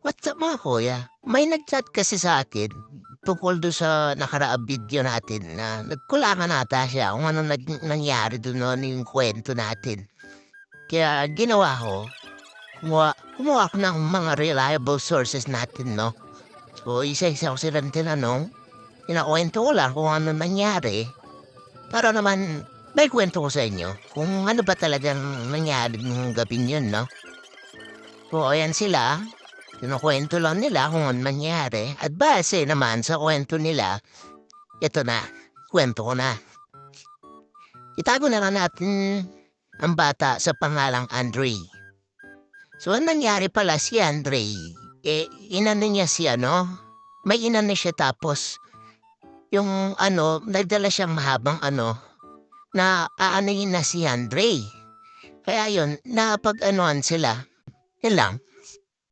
What's up mga kuya? May nag-chat kasi sa akin tungkol doon sa nakaraang video natin na nagkulangan ata siya kung ano nangyari doon noon yung kwento natin. Kaya ginawa ko, kumuha ako ng mga reliable sources natin, no? So, isa-isa ko silang tinanong, kinakwento ko lang kung ano nangyari para naman may kwento ko sa inyo kung ano ba talagang nangyari ng gabing yun, no? So, ayan sila. Kinukwento lang nila kung ano nangyari at base naman sa kwento nila, ito na, kwento ko na. Itago na lang natin ang bata sa pangalang Andre. So, ang nangyari pala si Andre, inano niya si may inano siya tapos yung nagdala siyang mahabang na aanoyin na si Andre. Kaya yun, napag-anuan sila. Yun lang.